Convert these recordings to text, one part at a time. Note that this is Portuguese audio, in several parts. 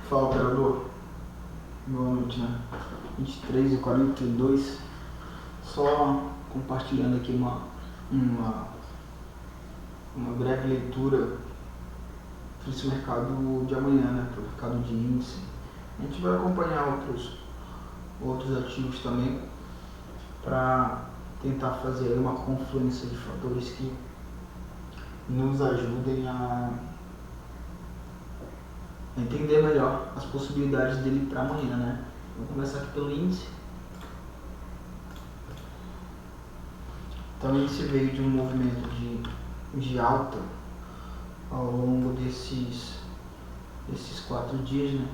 Fala, operador. Boa noite, né? 23h42. Só compartilhando aqui uma breve leitura para esse mercado de amanhã, né? Para o mercado de índice. A gente vai acompanhar outros ativos também para tentar fazer aí uma confluência de fatores que nos ajudem a entender melhor as possibilidades dele para amanhã, né? Vamos começar aqui pelo índice. Então o índice veio de um movimento de alta ao longo desses 4 dias, né?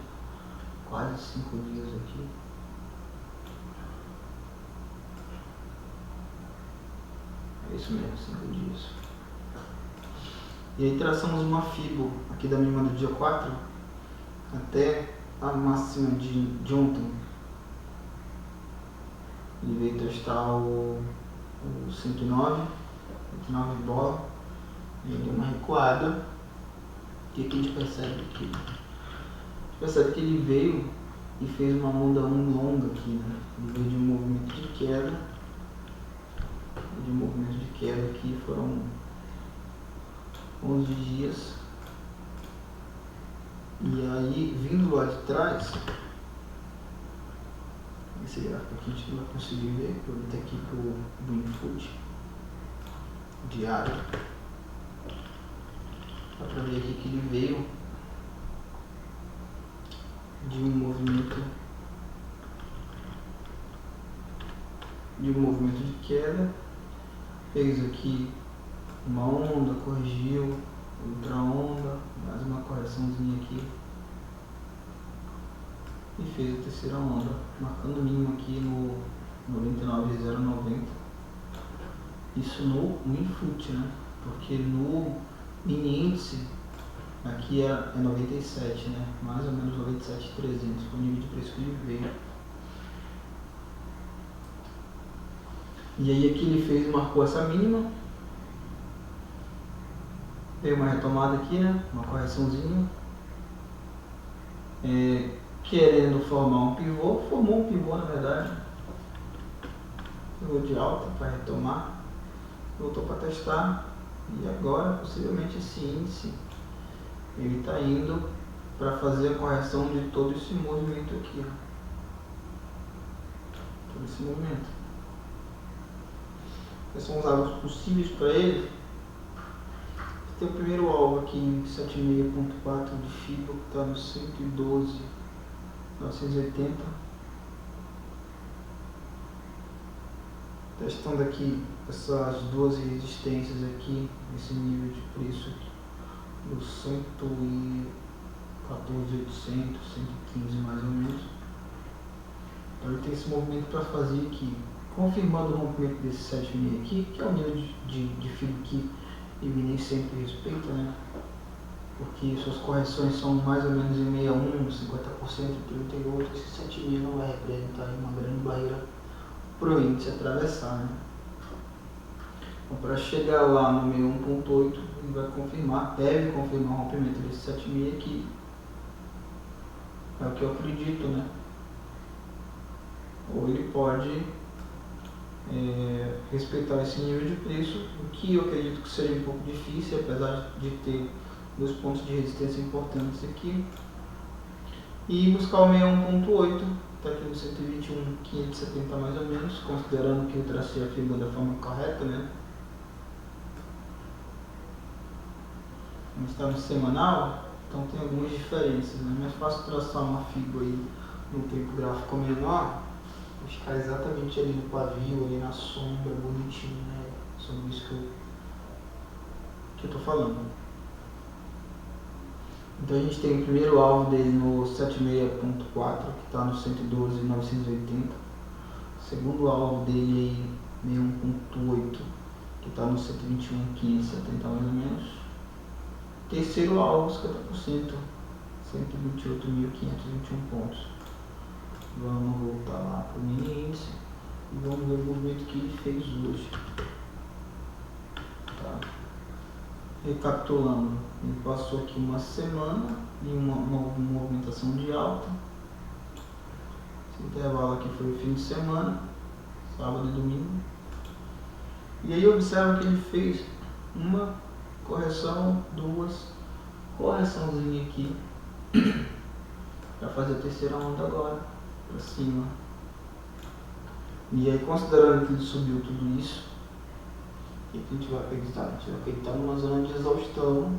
Quase 5 dias aqui. É isso mesmo, 5 dias. E aí traçamos uma FIBO aqui da mínima do dia 4 até a máxima de ontem. Ele veio testar o 109 bola, e deu uma recuada. O que a gente percebe aqui? A gente percebe que ele veio e fez uma onda 1 longa aqui, né? Ele veio de um movimento de queda. Aqui foram 11 dias. E aí, vindo lá de trás, esse gráfico aqui a gente não vai conseguir ver, eu vou ter aqui para o Infoot diário. Dá para ver aqui que ele veio de um movimento de queda, fez aqui uma onda, corrigiu, outra onda, mais uma correçãozinha aqui e fez a terceira onda, marcando o mínimo aqui no 99,090. Isso no Infoot, né? Porque no mini índice aqui é 97, né? Mais ou menos 97,300 foi o nível de preço que ele veio. E aí aqui ele marcou essa mínima, veio uma retomada aqui, né? Uma correçãozinha, querendo formar um pivô, formou um pivô na verdade, pivô de alta para retomar, voltou para testar, e agora possivelmente esse índice ele está indo para fazer a correção de todo esse movimento aqui, todo esse movimento. Quais são os alvos possíveis para ele? Tem o primeiro alvo aqui em 76.4 de FIBO, que está no 112.980. Testando aqui essas duas resistências aqui, esse nível de preço aqui, no 114.800, 115 mais ou menos. Então ele tem esse movimento para fazer aqui, confirmando o rompimento desse 7,5 aqui, que é o nível de FIBO que ele nem sempre respeita, né? Porque suas correções são mais ou menos em 61, 50%, 38%, esse 7,5 não vai representar uma grande barreira para o índice atravessar, né? Então, para chegar lá no 61.8, ele vai confirmar, deve confirmar o rompimento desse 7,5 aqui. É o que eu acredito, né? Ou ele pode respeitar esse nível de preço, o que eu acredito que seja um pouco difícil, apesar de ter 2 pontos de resistência importantes aqui, e buscar o 61.8, está aqui no 121.570 mais ou menos, considerando que eu tracei a FIBO da forma correta, né? Está no semanal, então tem algumas diferenças, né? É mais fácil traçar uma FIBO aí no tempo gráfico menor, ficar exatamente ali no pavio, ali na sombra, bonitinho, né? Sobre isso que eu tô falando. Então a gente tem o primeiro alvo dele no 76.4, que está no 112.980. Segundo alvo dele aí, 61.8, que está no 121.570 mais ou menos. Terceiro alvo, 50%, 128.521 pontos. Vamos voltar lá para o mini índice e vamos ver o movimento que ele fez hoje. Tá? recapitulando, ele passou aqui uma semana em uma movimentação de alta. Esse intervalo aqui foi o fim de semana, sábado e domingo. E aí observa que ele fez uma correção, duas, correçãozinha aqui para fazer a terceira onda agora, para cima. E aí, considerando que ele subiu tudo isso, o que a gente vai acreditar? A gente vai acreditar numa zona de exaustão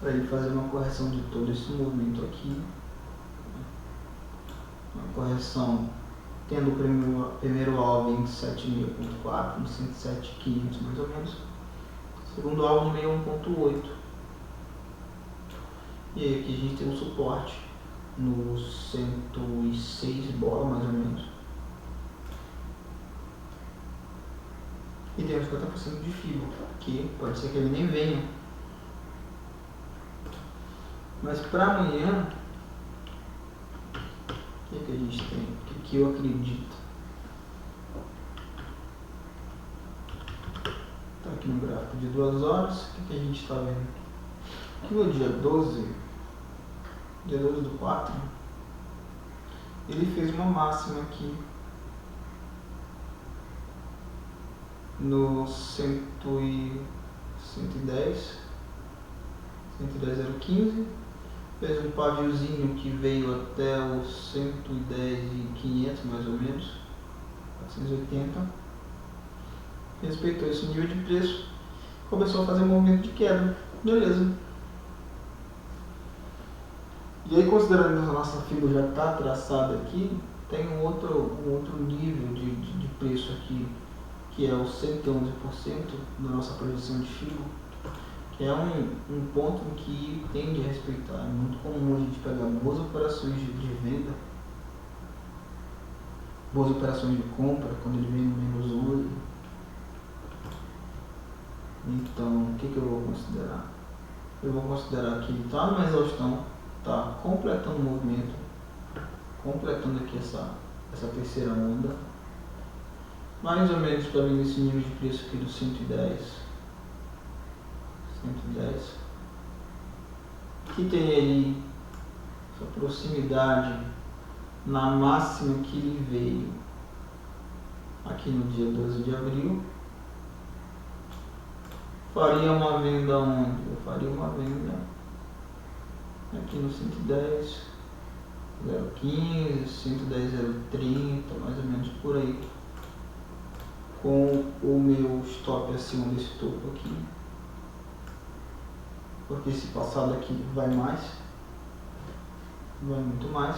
para ele fazer uma correção de todo esse movimento aqui. Uma correção tendo o primeiro alvo em 27.4, no 107.500 mais ou menos. Segundo alvo no 61.8. E aí aqui a gente tem um suporte no 106 bola mais ou menos. E tem uns 50% de fibra, que pode ser que ele nem venha. Mas para amanhã, o que a gente tem? O que eu acredito? Está aqui no gráfico de 2 horas, o que a gente está vendo? Aqui no dia 12 do 4, ele fez uma máxima aqui no 110.015, fez um paviozinho que veio até os 110.500 mais ou menos, 480, respeitou esse nível de preço, começou a fazer um movimento de queda, beleza. E aí, considerando que a nossa fibra já está traçada aqui, tem um outro nível de preço aqui, que é o 111% da nossa projeção de fibra, que é um ponto em que tende a respeitar. É muito comum a gente pegar boas operações de venda, boas operações de compra, quando ele vem no menos 11. Então, o que eu vou considerar? Eu vou considerar que ele está numa exaustão, está completando o movimento, completando aqui essa terceira onda, mais ou menos para vir nesse nível de preço aqui do 110, que tem ali essa proximidade na máxima que ele veio aqui no dia 12 de abril. Faria uma venda onde? Eu faria uma venda aqui no 110.015, 110.030, mais ou menos por aí, com o meu stop acima desse topo aqui, porque esse passado aqui vai muito mais.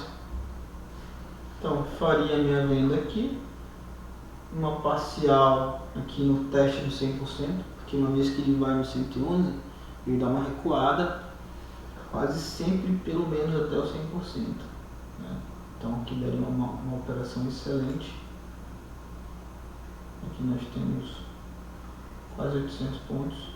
Então faria minha venda aqui, uma parcial aqui no teste do 100%, porque uma vez que ele vai no 111, ele dá uma recuada quase sempre pelo menos até o 100%, né? Então aqui daria uma operação excelente. Aqui nós temos quase 800 pontos.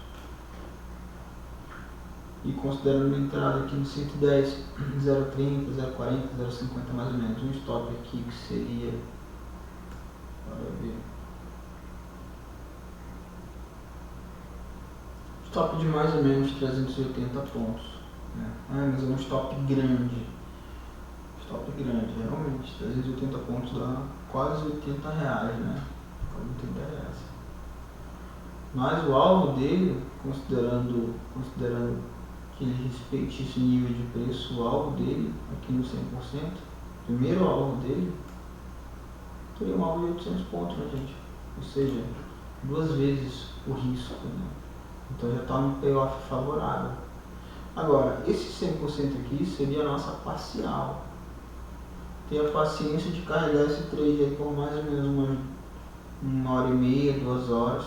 E considerando uma entrada aqui no 110, 0,30, 0,40, 0,50 mais ou menos, um stop aqui que seria, bora ver, stop de mais ou menos 380 pontos, né? Mas é um stop grande, realmente, 380 pontos dá quase R$80, né? Quase R$80. Mas o alvo dele, considerando que ele respeite esse nível de preço, o alvo dele, aqui no 100%, primeiro alvo dele, teria um alvo de 800 pontos, né, gente? Ou seja, 2 vezes o risco, né? Então já está no payoff favorável. Agora, esse 100% aqui seria a nossa parcial. Tenha paciência de carregar esse trade aí por mais ou menos uma hora e meia, 2 horas,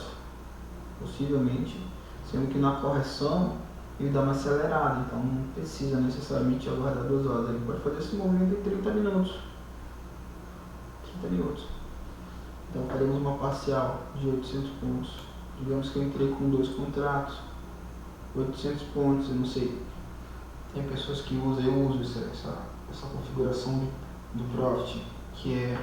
possivelmente, sendo que na correção ele dá uma acelerada, então não precisa necessariamente aguardar 2 horas, ele pode fazer esse movimento em 30 minutos. Então faremos uma parcial de 800 pontos. Digamos que eu entrei com 2 contratos, 800 pontos, eu não sei, tem pessoas que usam, eu uso essa configuração do Profit, que é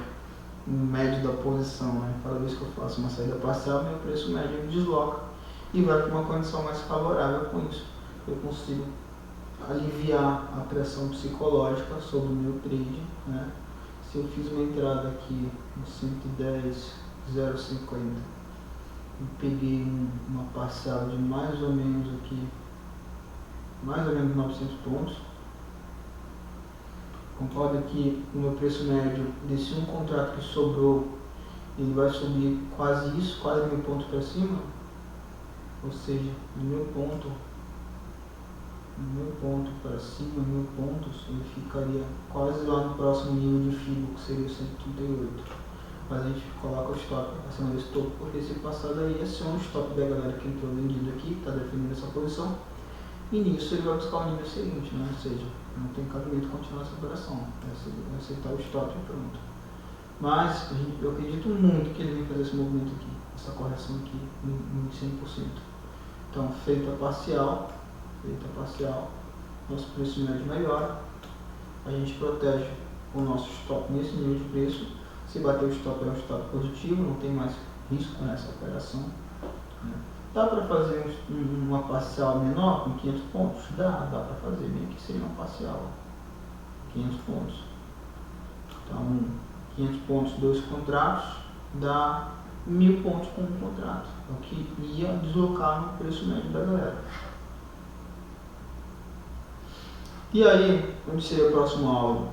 o médio da posição, né? Cada vez que eu faço uma saída parcial, meu preço médio desloca. e vai para uma condição mais favorável. Com isso eu consigo aliviar a pressão psicológica sobre o meu trade, né? Se eu fiz uma entrada aqui no 110,050 e peguei uma parcial de mais ou menos aqui, mais ou menos 900 pontos, concorda que o meu preço médio desse um contrato que sobrou, ele vai subir quase isso, quase 1000 pontos para cima, ou seja, de 1000 pontos para cima, 1000 pontos, ele ficaria quase lá no próximo nível de FIBO, que seria o 138. Mas a gente coloca o stop acima desse topo, porque se passar daí, aciona o stop da galera que entrou vendido aqui, está definindo essa posição, e nisso ele vai buscar o nível seguinte, né? Ou seja, não tem cabimento continuar essa operação, é aceitar o stop e pronto. Mas eu acredito muito que ele vem fazer esse movimento aqui, essa correção aqui em 100%. Então, feita parcial, nosso preço médio melhora, a gente protege o nosso stop nesse nível de preço. Se bater o stop é um stop positivo, não tem mais risco nessa operação, né? Dá para fazer uma parcial menor com 500 pontos? Dá para fazer, bem que seria uma parcial 500 pontos. Então 500 pontos, 2 contratos, dá 1000 pontos com um contrato, o que ia deslocar no preço médio da galera. E aí, onde seria o próximo alvo?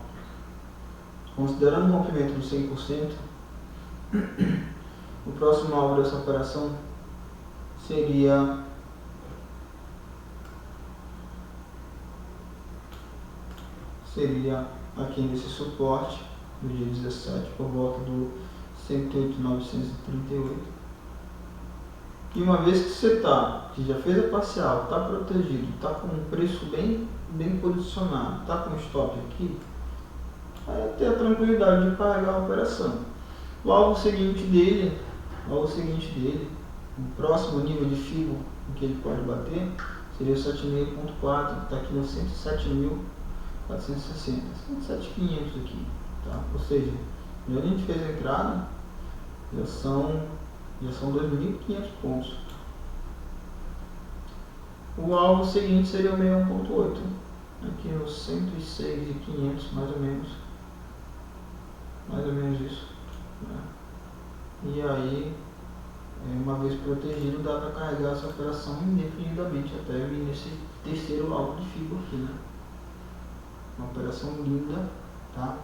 Considerando o rompimento do 100%, o próximo alvo dessa operação seria aqui nesse suporte do dia 17, por volta do 108.938. E uma vez que você que já fez a parcial, está protegido, está com um preço bem posicionado, está com stop aqui, vai ter a tranquilidade de carregar a operação. O alvo seguinte dele, o próximo nível de FIBO em que ele pode bater, seria o 76.4, que está aqui no 107.460, 107.500 aqui, tá? Ou seja, onde a gente fez a entrada, já são 2.500 pontos. O alvo seguinte seria o 61.8, aqui nos 106.500, mais ou menos isso, né? E aí, uma vez protegido, dá para carregar essa operação indefinidamente até vir nesse terceiro alvo de FIBO aqui, né? Uma operação linda, tá?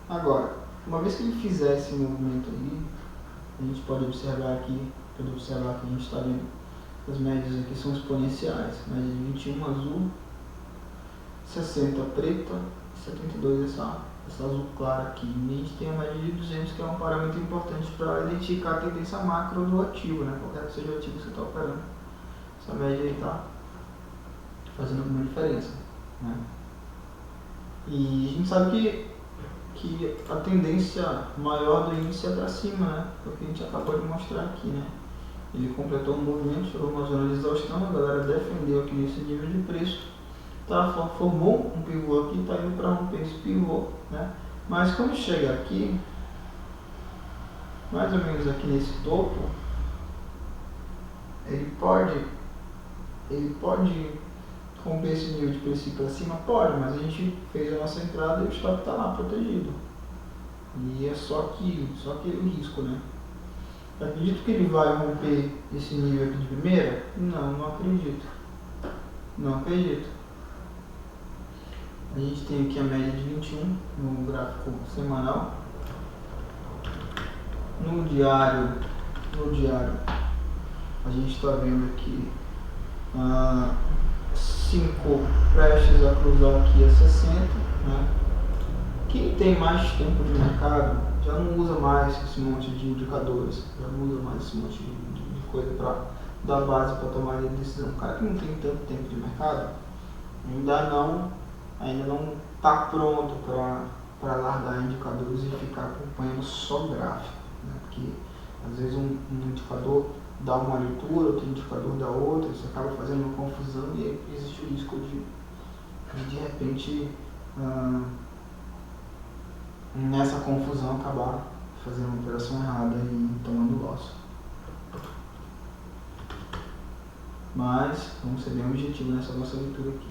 Agora, uma vez que ele fizer esse movimento aí, a gente pode observar que a gente está vendo as médias aqui são exponenciais, média de 21 azul, 60 preta, 72 essa azul clara aqui. E a gente tem a média de 200, que é um parâmetro importante para identificar a tendência macro do ativo, né? Qualquer que seja o ativo que você está operando, essa média aí está fazendo alguma diferença, né? E a gente sabe que a tendência maior do índice é para cima, né? É o que a gente acabou de mostrar aqui, né? Ele completou um movimento, chegou uma zona de exaustão, a galera defendeu aqui nesse nível de preço, formou um pivô aqui, está indo para romper esse pivô, né? Mas quando chega aqui, mais ou menos aqui nesse topo, ele pode romper esse nível de preço para cima? Pode, mas a gente fez a nossa entrada e o stop está lá protegido. E é só aquele risco, né? Acredito que ele vai romper esse nível aqui de primeira? Não acredito. A gente tem aqui a média de 21 no gráfico semanal. No diário a gente está vendo aqui 5 prestes a cruzar aqui a 60, né? Quem tem mais tempo de mercado já não usa mais esse monte de indicadores, já não usa mais esse monte de coisa para dar base para tomar a decisão. O cara que não tem tanto tempo de mercado ainda não está pronto para largar indicadores e ficar acompanhando só gráfico, né? Porque às vezes um indicador dá uma leitura, outro indicador dá outra, você acaba fazendo uma confusão e aí existe o risco de repente nessa confusão acabar fazendo uma operação errada e tomando loss. mas vamos ser bem objetivos nessa nossa leitura aqui.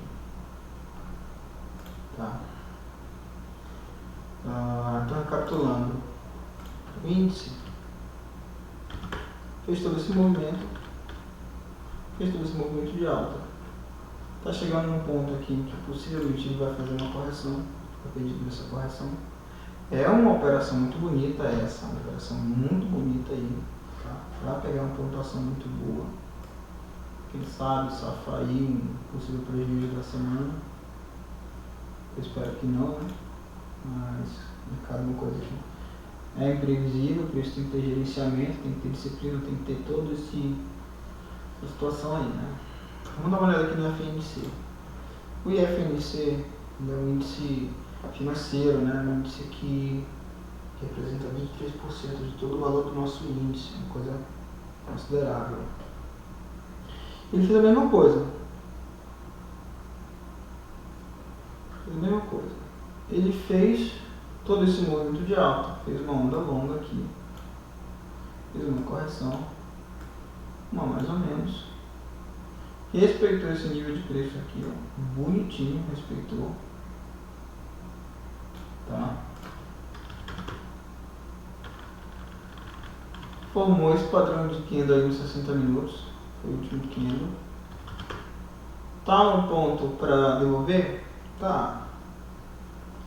Tá? Então, recapitulando, o índice fez todo esse movimento de alta. Está chegando num ponto aqui em que possivelmente ele vai fazer uma correção, dependendo dessa correção. É uma operação muito bonita essa, uma operação muito bonita aí, tá? Para pegar uma pontuação muito boa. Quem sabe safar aí um possível prejuízo da semana. Eu espero que não, né? Mas o mercado é uma coisa que é imprevisível, por isso tem que ter gerenciamento, tem que ter disciplina, tem que ter toda essa situação aí, né? Vamos dar uma olhada aqui no IFNC. O IFNC é um índice financeiro, né? Um índice que representa 23% de todo o valor do nosso índice, uma coisa considerável. Ele fez a mesma coisa. Ele fez todo esse movimento de alta, fez uma onda longa aqui, fez uma correção, uma mais ou menos, respeitou esse nível de preço aqui, ó, bonitinho, respeitou, tá? Formou esse padrão de candle aí nos 60 minutos, foi o último candle. Tá um ponto para devolver? Tá.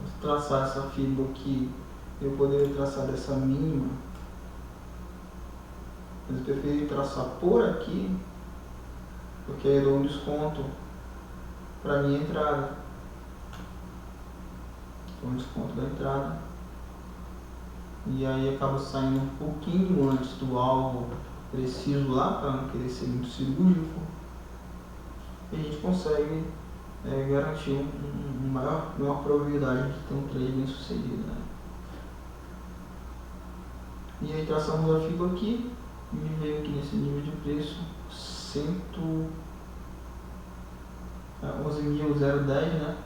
Vou traçar essa fibra aqui, eu poderia traçar dessa mínima, mas eu preferi traçar por aqui, porque aí eu dou um desconto para minha entrada. Dou um desconto da entrada. E aí acaba saindo um pouquinho antes do alvo preciso lá, para não querer ser muito cirúrgico. E a gente consegue garantir maior probabilidade de ter um trade bem sucedido, né? E aí traçamos a fibra aqui e veio aqui nesse nível de preço 11.010, né?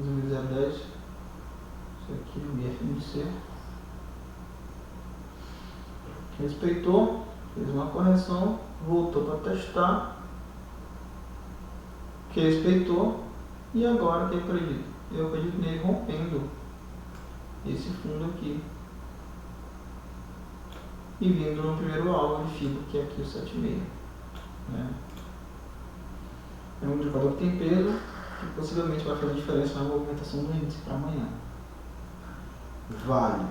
11.010. Isso aqui é o IFNC. Respeitou, fez uma correção, voltou para testar, que respeitou, e agora que eu acredito nele rompendo esse fundo aqui e vindo no primeiro alvo de fibra, que é aqui o 7,6, né? É um indicador que tem peso, que possivelmente vai fazer diferença na movimentação do índice para amanhã. Vale.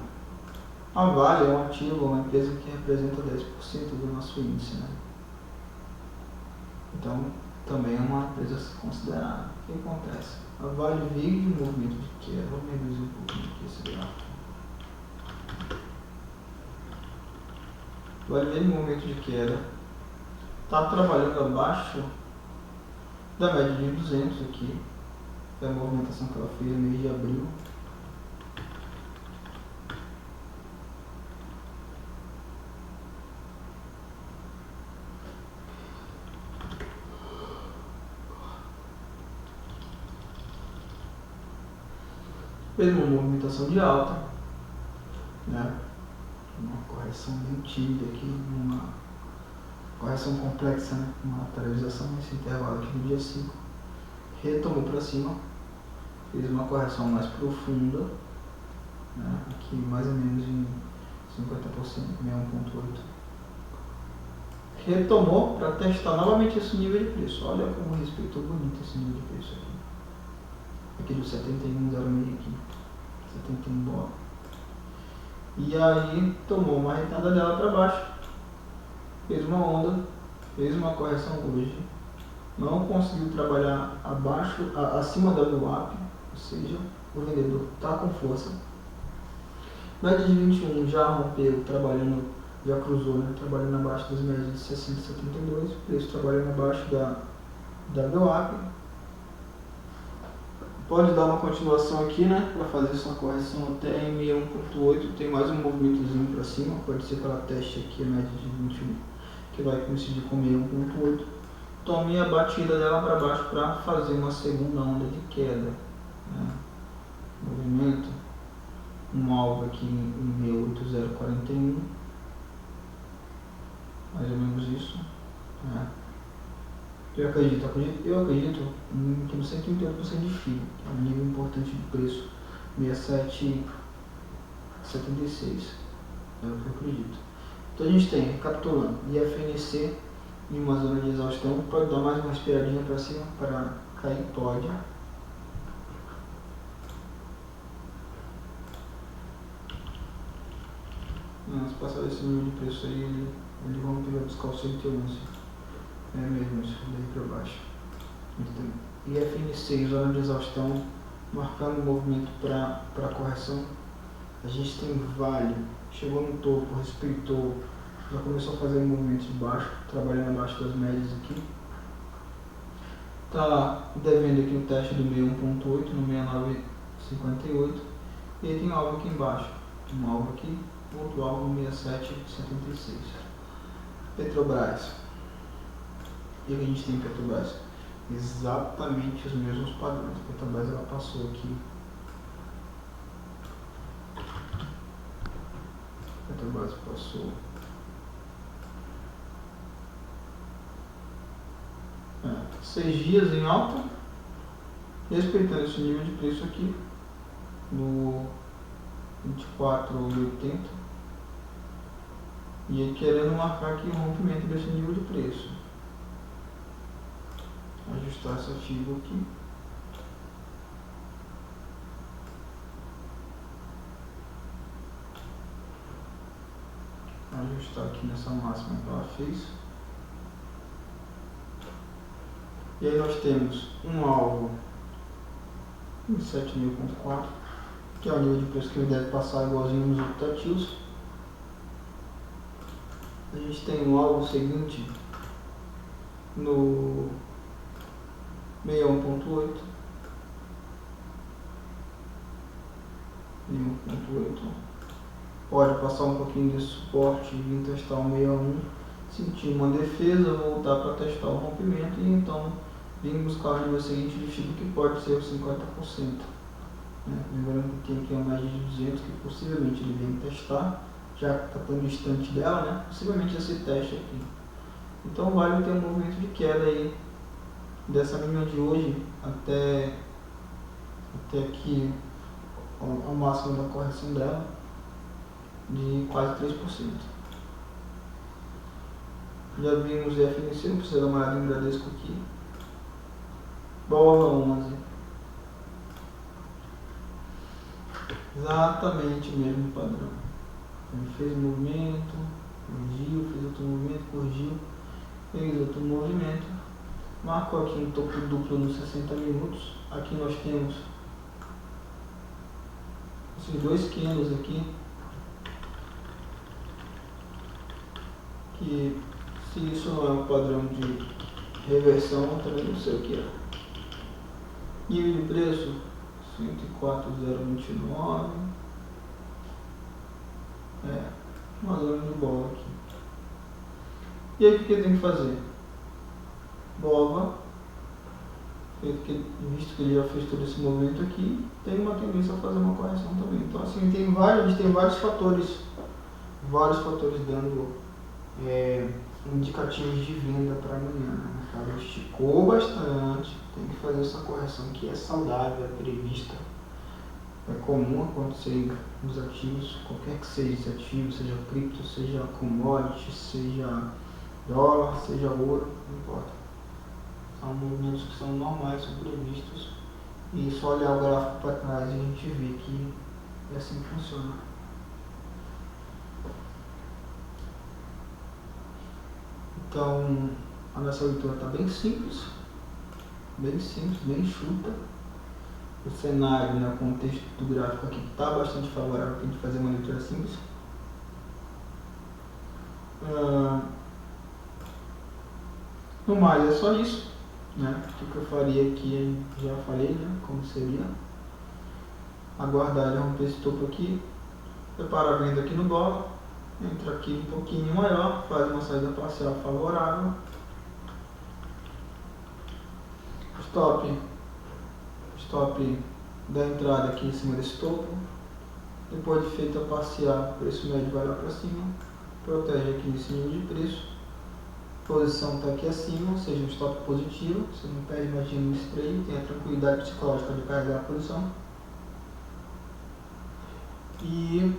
A Vale é um ativo, uma empresa que representa 10% do nosso índice, né? Então, também é uma empresa a se considerar. O que acontece? A Vale veio de um movimento de queda. Vamos reduzir um pouquinho aqui esse gráfico. A Vale veio de um movimento de queda. Está trabalhando abaixo da média de 200 aqui. É a movimentação que ela fez no mês de abril. Fez uma movimentação de alta, né? Uma correção bem tímida aqui, uma correção complexa, né? Uma lateralização nesse intervalo aqui no dia 5. Retomou para cima, fez uma correção mais profunda, né? Aqui mais ou menos em 50%, 61,8. Retomou para testar novamente esse nível de preço. Olha como respeitou bonito esse nível de preço aqui. Aqui do 71,06 aqui, 71 dólares. E aí tomou uma retada dela para baixo, fez uma onda, fez uma correção hoje, não conseguiu trabalhar acima da VWAP, ou seja, o vendedor está com força. Média de 21 já rompeu, já cruzou, né, trabalhando abaixo das médias de 60 e 72, preço trabalhando abaixo da VWAP. Pode dar uma continuação aqui, né, para fazer sua correção até em 61,8, tem mais um movimentozinho para cima, pode ser que ela teste aqui a média de 21, que vai coincidir com 61,8. Tome a batida dela para baixo para fazer uma segunda onda de queda, né? Movimento, um alvo aqui em 68041, mais ou menos isso, né? Eu acredito que no 138% de FII, que é um nível importante de preço, 67,76. É o que eu acredito. Então a gente tem, recapitulando, IFNC em uma zona de exaustão, pode dar mais uma respiradinha para cima para cair, pode. Se passar desse nível de preço aí, ele vai buscar o 111. É mesmo isso, daí para baixo. Então, IFNC, zona de exaustão, marcando o movimento para correção. A gente tem Vale, chegou no topo, respeitou, já começou a fazer um movimento de baixo, trabalhando abaixo das médias aqui. Está devendo aqui o teste do 61.8 no 69,58. E aí tem alvo aqui embaixo, um alvo aqui, outro alvo no 67,76. Petrobras. E o que a gente tem em Petrobras? Exatamente os mesmos padrões. A Petrobras ela passou aqui. Petrobras passou. 6 dias em alta, respeitando esse nível de preço aqui no 24,80 e aí querendo marcar aqui o rompimento desse nível de preço. Ajustar essa figura aqui. Ajustar aqui nessa máxima que ela fez. E aí nós temos um alvo em 7.000.4, que é o nível de preço que ele deve passar igualzinho nos outros ativos. A gente tem um alvo seguinte no 61.8. 61.8. Pode passar um pouquinho desse suporte e vir testar o 61, sentir uma defesa, voltar para testar o rompimento e então vir buscar o nível seguinte de FIBO, que pode ser os 50%. Lembrando que tem aqui uma média de 200 que possivelmente ele vem testar, já que está tão distante dela, possivelmente esse teste aqui. Então vale ter um movimento de queda aí dessa mínima de hoje até aqui a máxima da correção dela de quase 3%. Já vimos IFNC, não precisa dar uma olhada em Bradesco aqui. Bola 11. Exatamente o mesmo padrão. Ele fez um movimento, corrigiu, fez outro movimento, corrigiu, fez outro movimento. Marcou aqui um topo duplo nos 60 minutos. Aqui nós temos esses dois candles aqui, que se isso não é um padrão de reversão, eu também não sei o que é. Nível de preço 104,029. Uma zona de bola aqui. E aí o que ele tem que fazer? Bova, visto que ele já fez todo esse movimento aqui, tem uma tendência a fazer uma correção também. Então assim, a gente tem vários fatores dando indicativos de venda para amanhã. O mercado esticou bastante, tem que fazer essa correção que é saudável, é prevista. É comum acontecer nos ativos, qualquer que seja esse ativo, seja cripto, seja commodity, seja dólar, seja ouro, não importa. São movimentos que são normais, são previstos, e só olhar o gráfico para trás e a gente vê que é assim que funciona. Então, a nossa leitura está bem simples, bem enxuta. O cenário, o contexto do gráfico aqui está bastante favorável para a gente fazer uma leitura simples. No mais, é só isso. O que eu faria aqui, já falei, como seria. Aguardar ele romper esse topo aqui, preparar a venda aqui no dólar, entra aqui um pouquinho maior, faz uma saída parcial favorável. Stop da entrada aqui em cima desse topo. Depois de feita a parcial, o preço médio vai lá para cima, protege aqui nesse nível de preço posição está aqui acima, ou seja, um stop positivo, você não perde mais dinheiro nesse trade, tem a tranquilidade psicológica de carregar a posição. E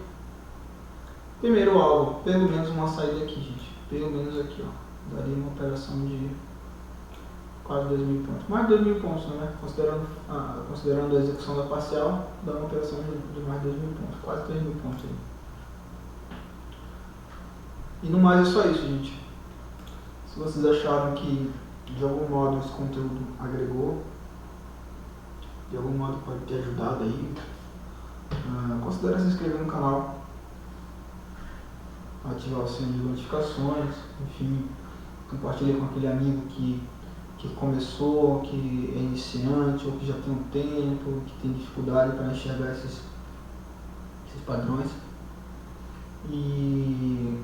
primeiro alvo, pelo menos uma saída aqui, gente, pelo menos aqui, ó, daria uma operação de quase 2.000 pontos, mais de 2.000 pontos, né? Considerando a execução da parcial, dá uma operação de mais de 2.000 pontos, quase 3.000 pontos aí. E no mais é só isso, gente. Se vocês acharam que de algum modo esse conteúdo agregou, de algum modo pode ter ajudado aí, considere se inscrever no canal, ativar o sininho de notificações, enfim, compartilhe com aquele amigo que começou, que é iniciante ou que já tem um tempo, que tem dificuldade para enxergar esses padrões. E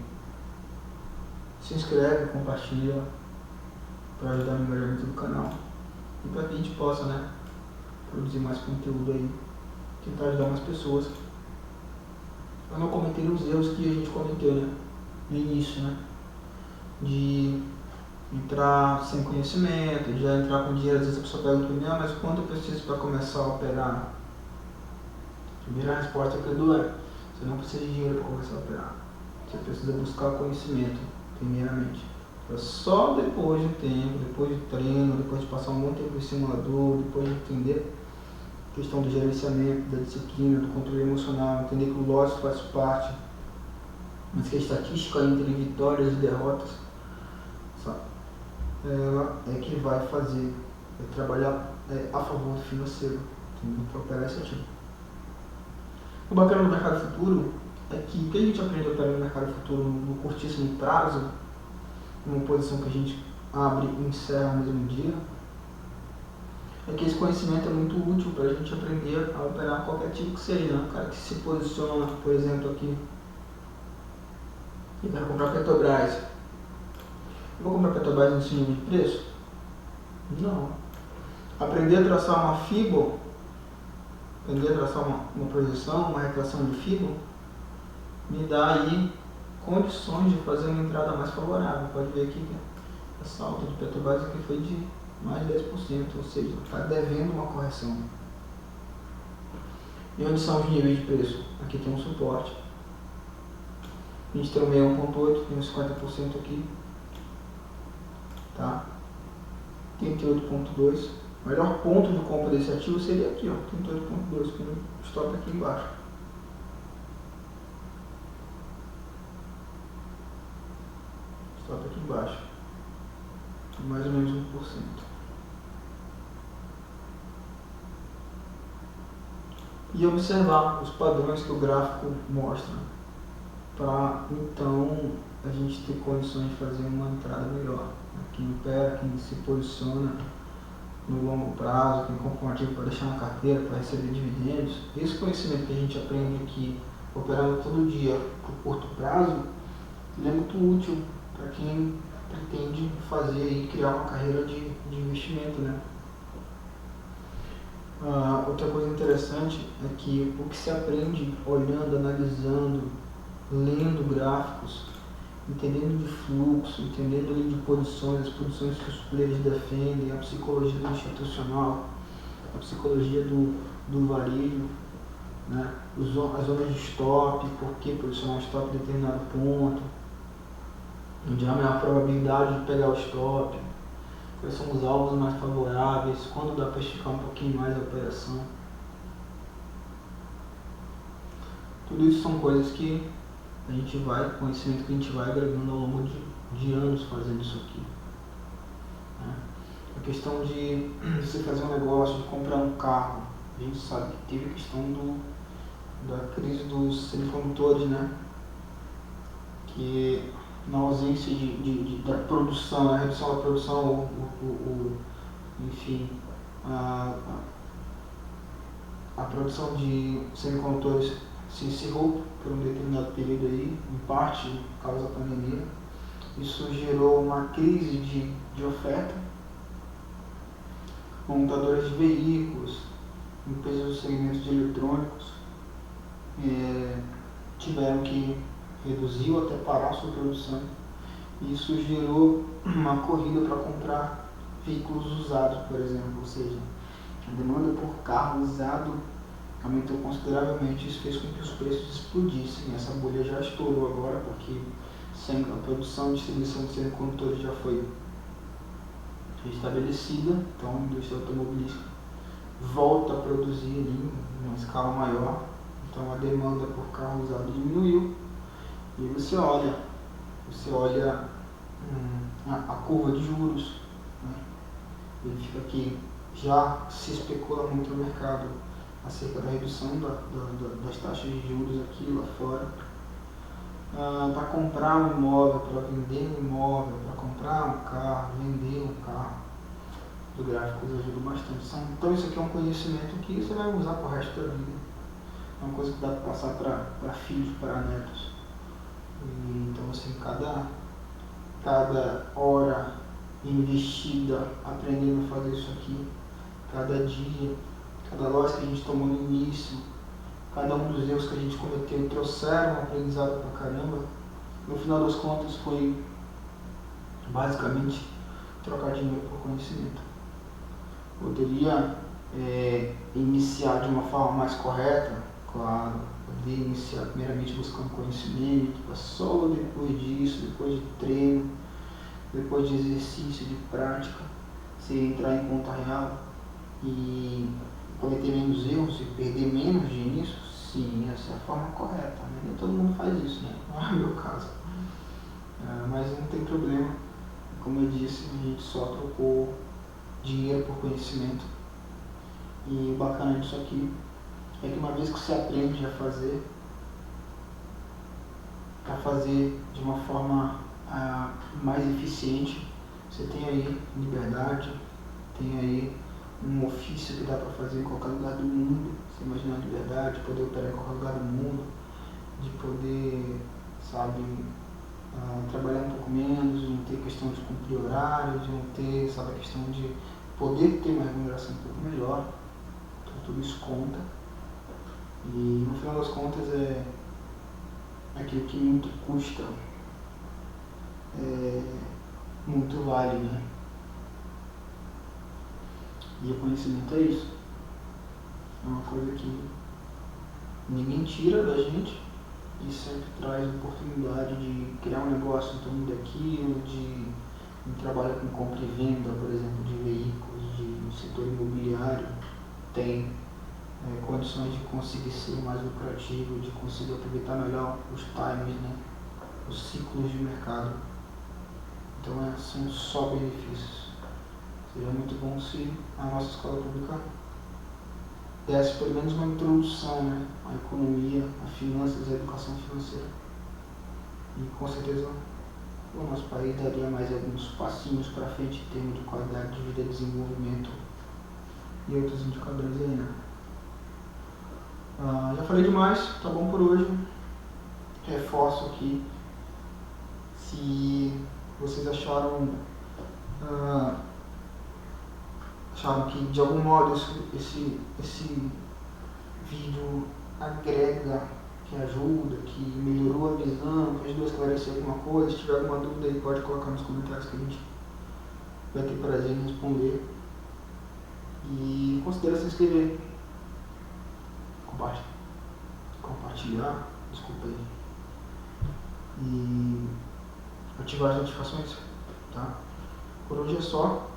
se inscreve, compartilha para ajudar no engajamento do canal e para que a gente possa, né, produzir mais conteúdo aí, tentar ajudar mais pessoas. Eu não comentei os erros que a gente cometeu, né, no início, né, de entrar sem conhecimento, de já entrar com dinheiro. Às vezes a pessoa pergunta para mim, mas quanto eu preciso para começar a operar? A primeira resposta que eu dou é: você não precisa de dinheiro para começar a operar, você precisa buscar conhecimento, primeiramente. É só depois de tempo, depois de treino, depois de passar um bom tempo em simulador, depois de entender a questão do gerenciamento, da disciplina, do controle emocional, entender que o loss faz parte, mas que a estatística entre vitórias e derrotas, sabe, ela é que vai fazer, trabalhar a favor do financeiro, para operar esse ativo. O bacana do mercado futuro é que o que a gente aprende a operar no mercado futuro no curtíssimo prazo, numa posição que a gente abre e encerra no mesmo dia, é que esse conhecimento é muito útil para a gente aprender a operar qualquer tipo que seja, né? O cara que se posiciona, por exemplo, aqui, eu quero comprar Petrobras. Eu vou comprar Petrobras nesse nível de preço? Não. Aprender a traçar uma FIBO, aprender a traçar uma projeção, uma retração de FIBO, me dá aí condições de fazer uma entrada mais favorável. Pode ver aqui que essa alta de Petrobras aqui foi de mais de 10%, ou seja, está devendo uma correção. E onde são os níveis de preço? Aqui tem um suporte. A gente tem o 61.8, tem uns 50% aqui. Tá? 38.2. O melhor ponto de compra desse ativo seria aqui, ó, 38.2, com o stop aqui embaixo. Stop aqui embaixo. Mais ou menos 1%. E observar os padrões que o gráfico mostra, para então a gente ter condições de fazer uma entrada melhor. Quem opera, quem se posiciona no longo prazo, quem compra um ativo para deixar na carteira, para receber dividendos, esse conhecimento que a gente aprende aqui, operando todo dia por curto prazo, ele é muito útil para quem pretende fazer e criar uma carreira de investimento, né? Outra coisa interessante é que o que se aprende olhando, analisando, lendo gráficos, entendendo de fluxo, entendendo de posições, as posições que os players defendem, a psicologia do institucional, a psicologia do varejo, né? As zonas de stop, por que posicionar stop em determinado ponto, onde há a maior probabilidade de pegar o stop, quais são os alvos mais favoráveis, quando dá para esticar um pouquinho mais a operação. Tudo isso são coisas que a gente vai, conhecimento que a gente vai agregando ao longo de anos fazendo isso aqui. Né? A questão de você fazer um negócio, de comprar um carro, a gente sabe que teve a questão da crise dos semicondutores, né? Que na ausência da produção, a redução da produção, enfim, a produção de semicondutores se encerrou por um determinado período aí, em parte por causa da pandemia. Isso gerou uma crise de oferta. Montadoras de veículos, empresas do segmento de eletrônicos tiveram que reduzir ou até parar a sua produção. Isso gerou uma corrida para comprar veículos usados, por exemplo, ou seja, a demanda por carro usado aumentou consideravelmente. Isso fez com que os preços explodissem. Essa bolha já estourou agora, porque a produção e distribuição de semicondutores já foi estabelecida, então a indústria automobilística volta a produzir ali em uma escala maior, então a demanda por carro usado diminuiu. E você olha a curva de juros, né? Verifica que já se especula muito no mercado acerca da redução das taxas de juros aqui lá fora. Para comprar um imóvel, para vender um imóvel, para comprar um carro, vender um carro, os gráficos ajudam bastante. Então isso aqui é um conhecimento que você vai usar para o resto da vida. É uma coisa que dá para passar para filhos, para netos. Então assim, cada hora investida aprendendo a fazer isso aqui, cada dia, cada loja que a gente tomou no início, cada um dos erros que a gente cometeu trouxeram um aprendizado pra caramba. No final das contas foi basicamente trocar dinheiro por conhecimento. Poderia iniciar de uma forma mais correta, claro, poderia iniciar primeiramente buscando conhecimento, só depois disso, depois de treino, depois de exercício, de prática, você entrar em conta real e cometer menos erros e perder menos dinheiro nisso. Sim, essa é a forma correta, né? Nem todo mundo faz isso, né? Não é o meu caso. Mas não tem problema. Como eu disse, a gente só trocou dinheiro por conhecimento. E o bacana disso aqui é que uma vez que você aprende a fazer de uma forma mais eficiente, você tem aí liberdade, tem aí um ofício que dá para fazer em qualquer lugar do mundo. Você imagina a liberdade de poder operar em qualquer lugar do mundo, de poder, trabalhar um pouco menos, de não ter questão de cumprir horário, de não ter, a questão de poder ter uma remuneração um pouco melhor. Então tudo isso conta. E no final das contas aquilo que muito custa, muito vale, né? E o conhecimento é isso. É uma coisa que ninguém tira da gente e sempre traz oportunidade de criar um negócio em torno daquilo, de trabalhar com compra e venda, por exemplo, de veículos, de setor imobiliário, tem condições de conseguir ser mais lucrativo, de conseguir aproveitar melhor os times, né? Os ciclos de mercado. Então são só benefícios. Seria muito bom se a nossa escola pública desse pelo menos uma introdução, né, à economia, a finanças, à educação financeira. E com certeza o nosso país daria mais alguns passinhos para frente em termos de qualidade de vida, desenvolvimento e outros indicadores aí, né? Já falei demais, tá bom por hoje. Reforço aqui, se vocês acharam que de algum modo esse vídeo agrega, que ajuda, que melhorou a visão, que ajudou a esclarecer alguma coisa, se tiver alguma dúvida aí pode colocar nos comentários que a gente vai ter prazer em responder. E considere se inscrever, compartilhar, desculpa aí, e ativar as notificações, tá? Por hoje é só.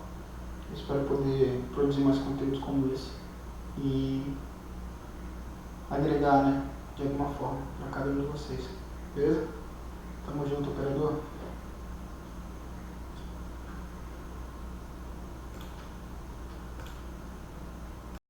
Espero poder produzir mais conteúdos como esse e agregar, né, de alguma forma para cada um de vocês. Beleza? Tamo junto, operador.